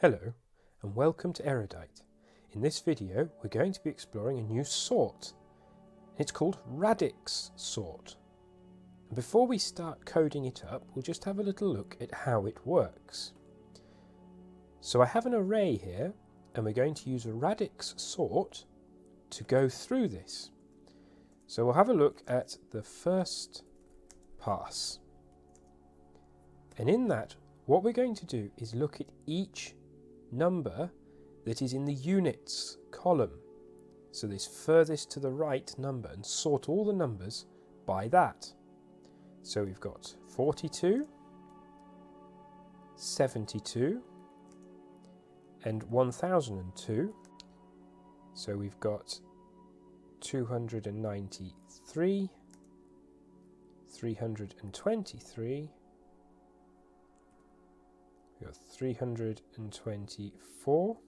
Hello and welcome to Erudite. In this video we're going to be exploring a new sort. It's called Radix Sort. And before we start coding it up, we'll just have a little look at how it works. So I have an array here and we're going to use a Radix Sort to go through this. So we'll have a look at the first pass. And in that, what we're going to do is look at each number that is in the units column. So this furthest to the right number, and sort all the numbers by that. So we've got 42, 72, and 1002. So we've got 293, 323, we've got 324,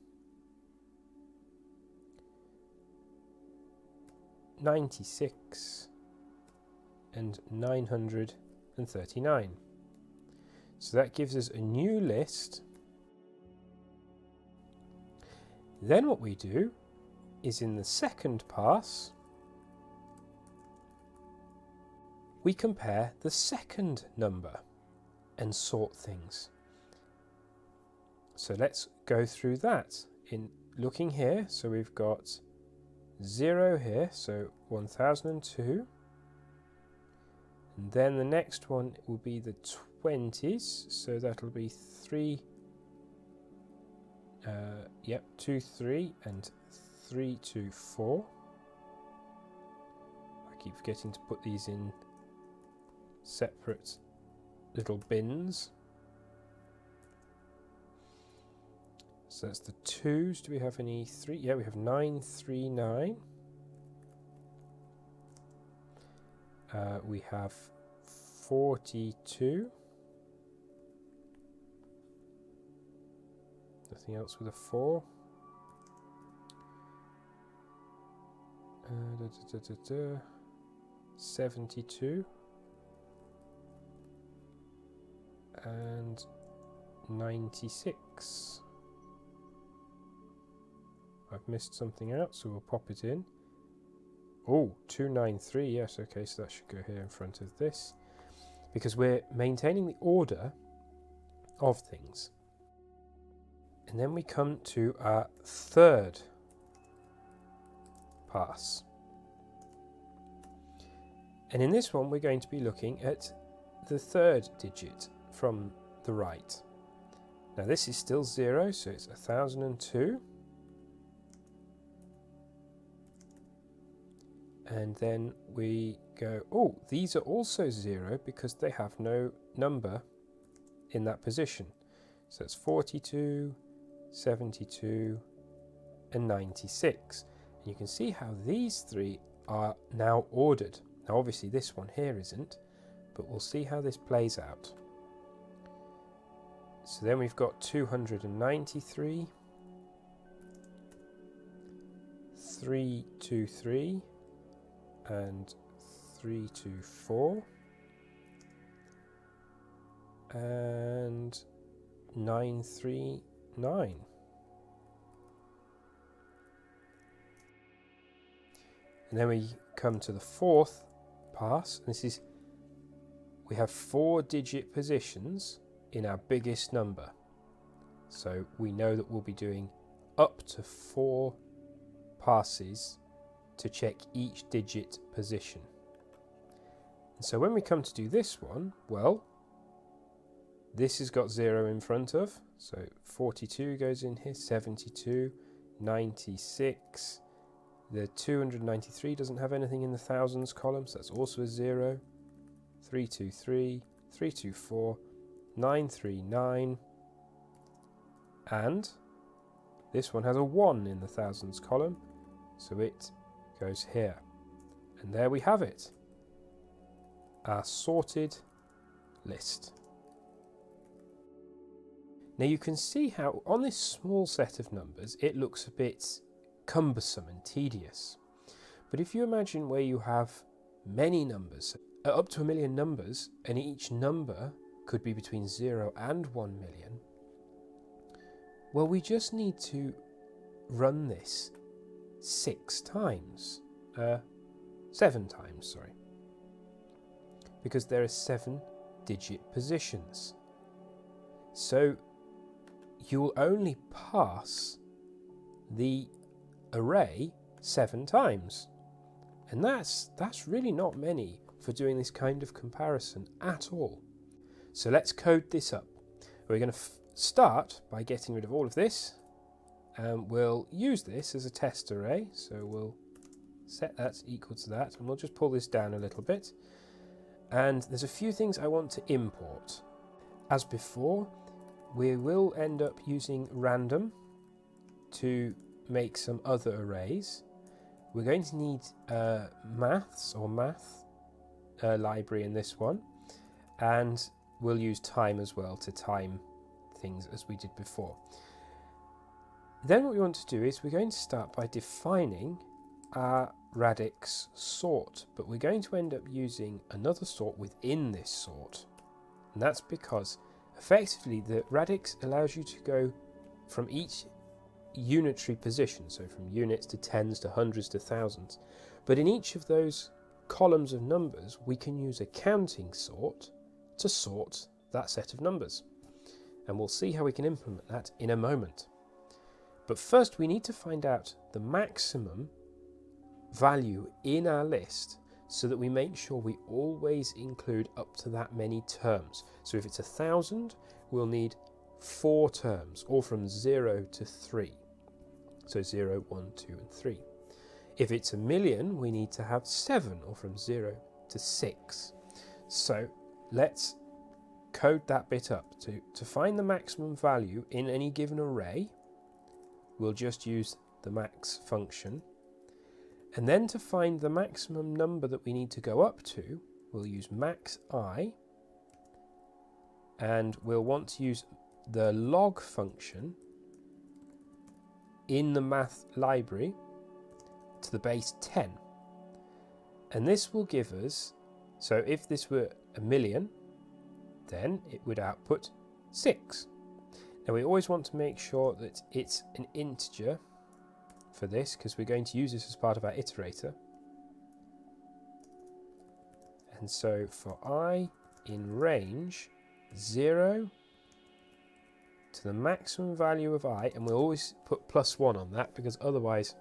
96, and 939. So that gives us a new list. Then what we do is in the second pass, we compare the second number and sort things. So let's go through that in looking here. So we've got 0 here, so 1002. And then the next one will be the 20s, so that'll be 2, 3 and 3, 2, 4. I keep forgetting to put these in separate little bins. So that's the 2s. Do we have any 3? Yeah, we have 939. We have 42. Nothing else with a 4. 72. And 96. I've missed something out, so we'll pop it in. Oh, 293, yes, okay, so that should go here in front of this. Because we're maintaining the order of things. And then we come to our third pass. And in this one, we're going to be looking at the third digit from the right. Now this is still 0, so it's 1002. And then we go, oh, these are also 0 because they have no number in that position. So it's 42, 72, and 96. And you can see how these three are now ordered. Now obviously this one here isn't, but we'll see how this plays out. So then we've got 293, 323, and 324, and 939. And then we come to the fourth pass. This is, we have 4-digit positions in our biggest number. So we know that we'll be doing up to 4 passes to check each digit position. And so when we come to do this one, well, this has got 0 in front of, so 42 goes in here, 72, 96, the 293 doesn't have anything in the thousands column, so that's also a 0, 323, 324, 939, and this one has a 1 in the thousands column, so it goes here. And there we have it, our sorted list. Now you can see how on this small set of numbers it looks a bit cumbersome and tedious. But if you imagine where you have many numbers, up to 1 million numbers, and each number could be between 0 and 1 million, Well, we just need to run this 7 times, sorry, because there are 7-digit positions. So you'll only pass the array 7 times, and that's really not many for doing this kind of comparison at all. So let's code this up. We're going to start by getting rid of all of this, and we'll use this as a test array. So we'll set that equal to that, and we'll just pull this down a little bit. And there's a few things I want to import. As before, we will end up using random to make some other arrays. We're going to need math library in this one, and we'll use time as well to time things as we did before. Then what we want to do is we're going to start by defining our Radix sort, but we're going to end up using another sort within this sort, and that's because effectively the Radix allows you to go from each unitary position, so from units to tens to hundreds to thousands, but in each of those columns of numbers we can use a counting sort to sort that set of numbers, and we'll see how we can implement that in a moment. But first we need to find out the maximum value in our list so that we make sure we always include up to that many terms. So if it's 1,000, we'll need 4 terms, all from 0 to 3. So 0, 1, 2 and 3. If it's 1,000,000, we need to have 7, or from 0 to 6. So let's code that bit up. To find the maximum value in any given array, we'll just use the max function. And then to find the maximum number that we need to go up to, we'll use max I, and we'll want to use the log function in the math library to the base 10. And this will give us, so if this were 1,000,000, then it would output 6. Now we always want to make sure that it's an integer for this, because we're going to use this as part of our iterator. And so for I in range 0 to the maximum value of I, and we'll always put +1 on that, because otherwise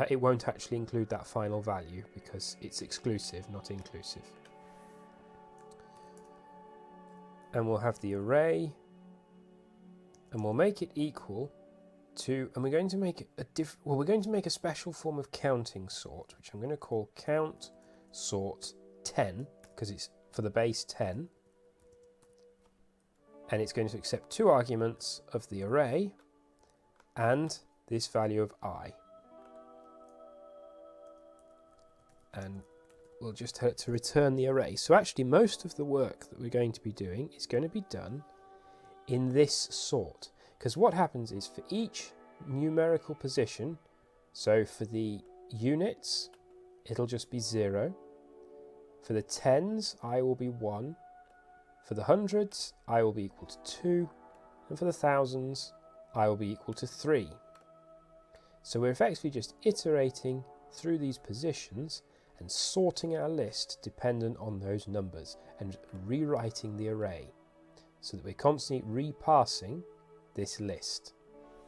it won't actually include that final value, because it's exclusive, not inclusive. And we'll have the array, and we'll make it equal to, and we're going to make we're going to make a special form of counting sort, which I'm going to call count sort 10, because it's for the base 10, and it's going to accept 2 arguments of the array and this value of I. And we'll just have to return the array. So actually most of the work that we're going to be doing is going to be done in this sort, because what happens is for each numerical position, so for the units it'll just be 0, for the tens I will be 1, for the hundreds I will be equal to 2, and for the thousands I will be equal to 3. So we're effectively just iterating through these positions and sorting our list dependent on those numbers and rewriting the array so that we're constantly repassing this list.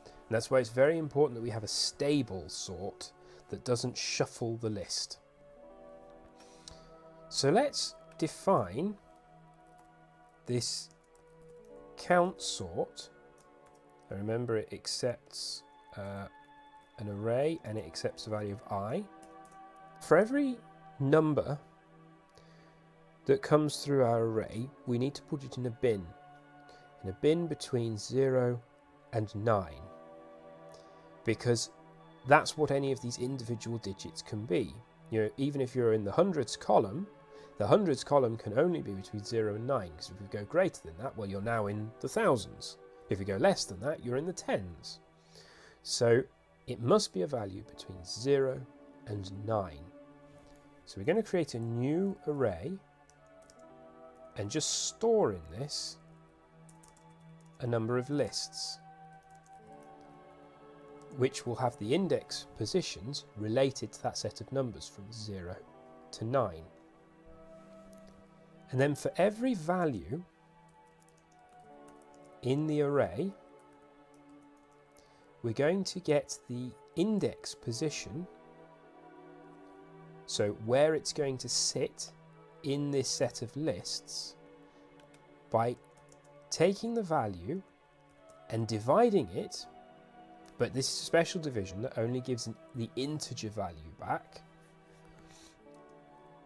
And that's why it's very important that we have a stable sort that doesn't shuffle the list. So let's define this count sort. And remember, it accepts an array and it accepts the value of I. For every number that comes through our array, we need to put it in a bin between 0 and 9, because that's what any of these individual digits can be. You know, even if you're in the hundreds column, the hundreds column can only be between 0 and 9, because if you go greater than that, well, you're now in the thousands. If you go less than that, you're in the tens. So it must be a value between 0 and 9. So we're going to create a new array and just store in this a number of lists. which will have the index positions related to that set of numbers from 0 to 9. And then for every value in the array, we're going to get the index position, so where it's going to sit in this set of lists, by taking the value and dividing it, but this is a special division that only gives the integer value back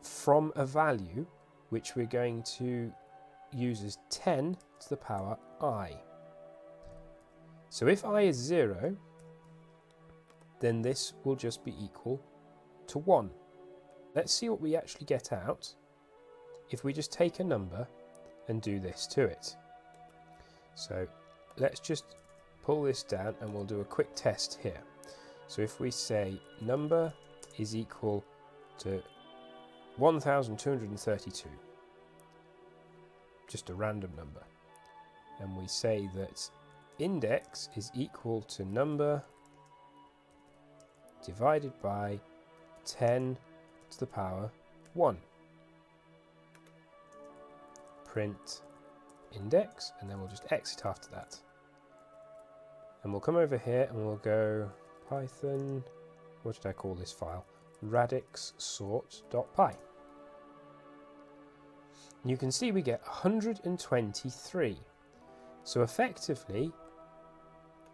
from a value which we're going to use as 10 to the power I. So if I is 0, then this will just be equal to 1. Let's see what we actually get out if we just take a number and do this to it. So let's just pull this down and we'll do a quick test here. So if we say number is equal to 1232, just a random number, and we say that index is equal to number divided by 10 to the power 1. Print index, and then we'll just exit after that. And we'll come over here and we'll go Python, what did I call this file? Radix Sort.py. You can see we get 123. So effectively,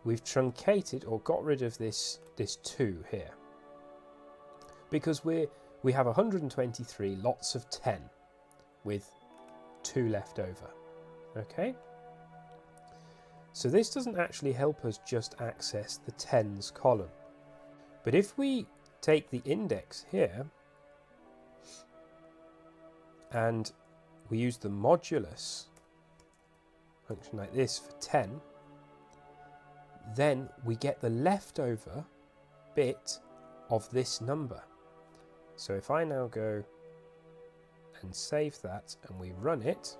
we've truncated or got rid of this 2 here, because we have 123 lots of 10 with 2 left over. Okay, so this doesn't actually help us just access the tens column, but if we take the index here and we use the modulus function like this for 10, then we get the leftover bit of this number. So if I now go and save that and we run it,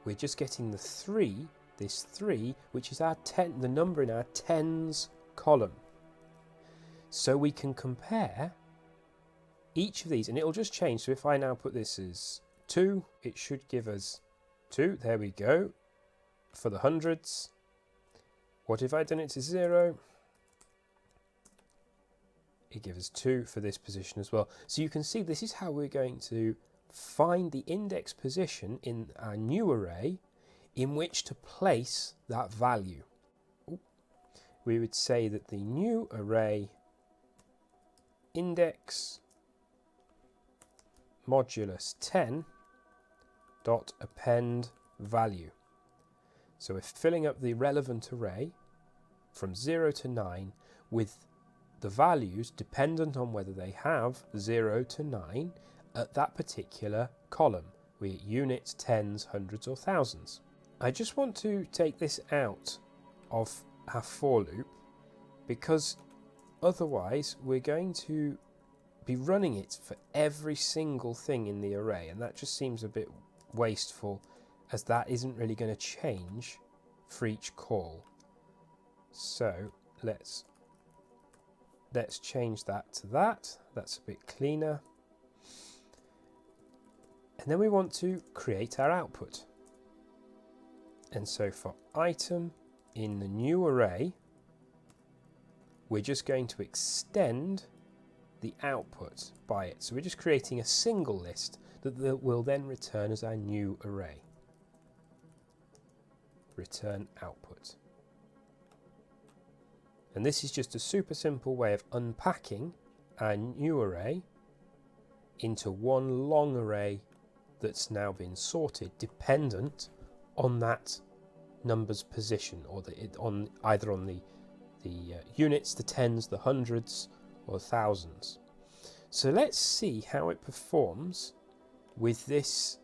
we're just getting the 3, this 3, which is our 10, the number in our tens column. So we can compare each of these, and it'll just change. So if I now put this as 2, it should give us 2. There we go. For the hundreds. What if I'd done it to 0? It gives us 2 for this position as well. So you can see this is how we're going to find the index position in our new array in which to place that value. We would say that the new array index modulus 10 dot append value. So we're filling up the relevant array from 0 to 9 with the values dependent on whether they have 0 to 9 at that particular column, be it units, tens, hundreds or thousands. I just want to take this out of our for loop, because otherwise we're going to be running it for every single thing in the array, and that just seems a bit wasteful, as that isn't really going to change for each call. So let's change that to that. That's a bit cleaner. And then we want to create our output. And so for item in the new array, we're just going to extend the output by it. So we're just creating a single list that will then return as our new array. Return output. And this is just a super simple way of unpacking our new array into one long array that's now been sorted dependent on that number's position, or either on the units, the tens, the hundreds or thousands. So let's see how it performs with this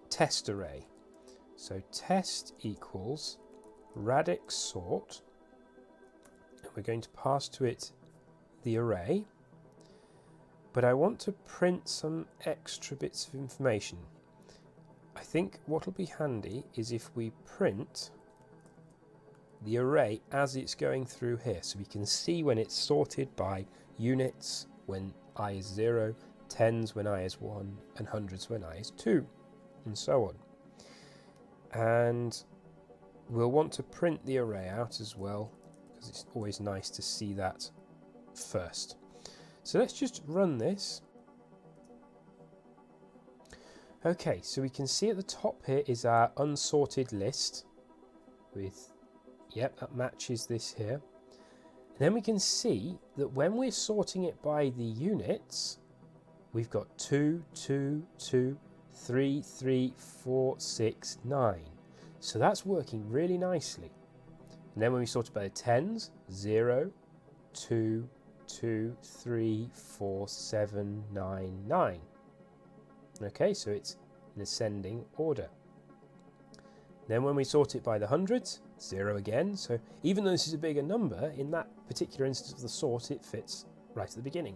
test array. So test equals radix sort, and we're going to pass to it the array, but I want to print some extra bits of information. I think what will be handy is if we print the array as it's going through here. So we can see when it's sorted by units when I is 0, tens when I is 1, and hundreds when I is 2, and so on. And we'll want to print the array out as well, because it's always nice to see that first. So let's just run this. Okay, so we can see at the top here is our unsorted list with, yep, that matches this here. And then we can see that when we're sorting it by the units, we've got 2, 2, 2, 3, 3, 4, 6, 9. So that's working really nicely. And then when we sort it by the tens, 0, 2, 2, 3, 4, 7, 9, 9. Okay, so it's in ascending order. Then when we sort it by the hundreds, 0 again. So even though this is a bigger number, in that particular instance of the sort, it fits right at the beginning.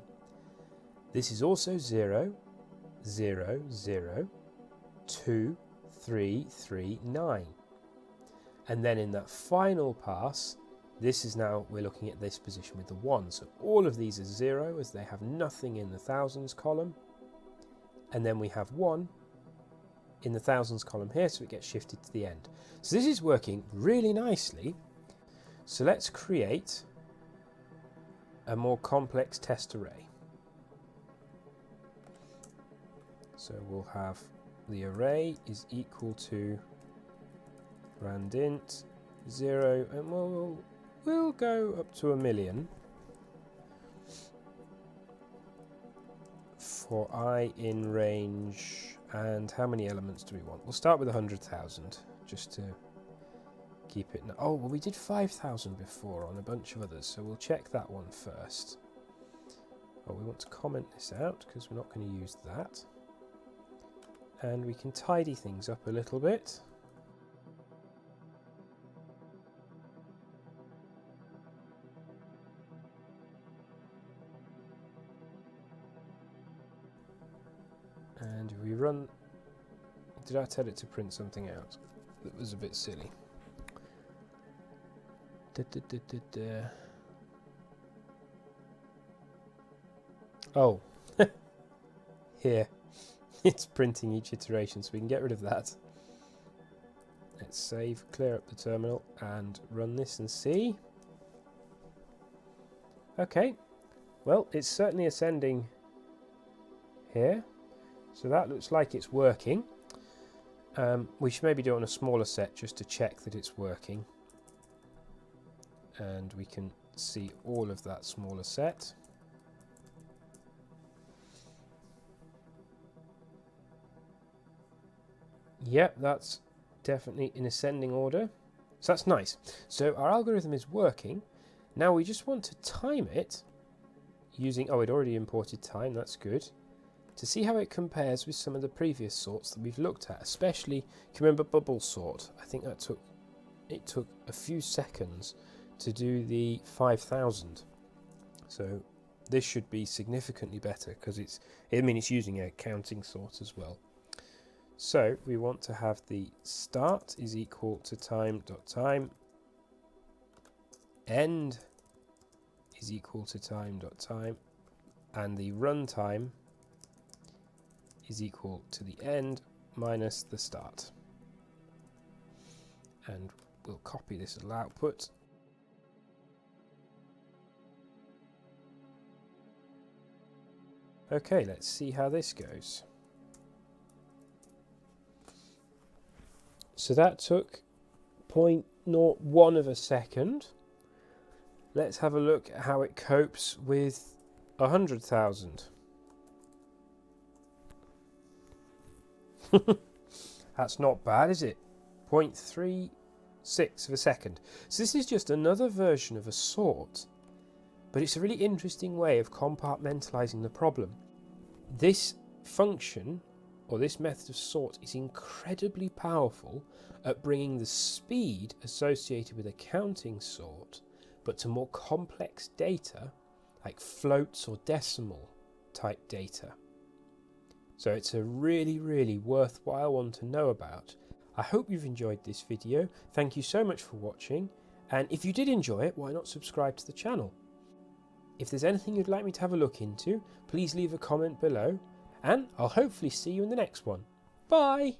This is also 0, 0, 0, 2, 3, 3, 9. And then in that final pass, this is now, we're looking at this position with the 1. So all of these are 0 as they have nothing in the thousands column. And then we have 1 in the thousands column here, so it gets shifted to the end. So this is working really nicely. So let's create a more complex test array. So we'll have the array is equal to randint 0, and we'll go up to 1,000,000 for I in range. And how many elements do we want? We'll start with 100,000 just to keep it. Oh, well, we did 5,000 before on a bunch of others, so we'll check that one first. Oh, we want to comment this out because we're not going to use that. And we can tidy things up a little bit. And if we run, did I tell it to print something out that was a bit silly? Oh, here, it's printing each iteration, so we can get rid of that. Let's save, clear up the terminal, and run this and see. Okay, well, it's certainly ascending here. So that looks like it's working. We should maybe do it on a smaller set just to check that it's working. And we can see all of that smaller set. Yep, that's definitely in ascending order. So that's nice. So our algorithm is working. Now we just want to time it using, oh, it already imported time, that's good. To see how it compares with some of the previous sorts that we've looked at, especially, can you remember bubble sort? I think that took a few seconds to do the 5,000. So this should be significantly better because it's using a counting sort as well. So we want to have the start is equal to time.time, end is equal to time.time, and the runtime is equal to the end minus the start. And we'll copy this as output. Okay, let's see how this goes. So that took 0.01 of a second. Let's have a look at how it copes with 100,000. That's not bad, is it? 0.36 of a second. So this is just another version of a sort, but it's a really interesting way of compartmentalizing the problem. This function, or this method of sort, is incredibly powerful at bringing the speed associated with a counting sort, but to more complex data, like floats or decimal type data. So it's a really, really worthwhile one to know about. I hope you've enjoyed this video. Thank you so much for watching, And if you did enjoy it, why not subscribe to the channel? If there's anything you'd like me to have a look into, please leave a comment below, and I'll hopefully see you in the next one. Bye!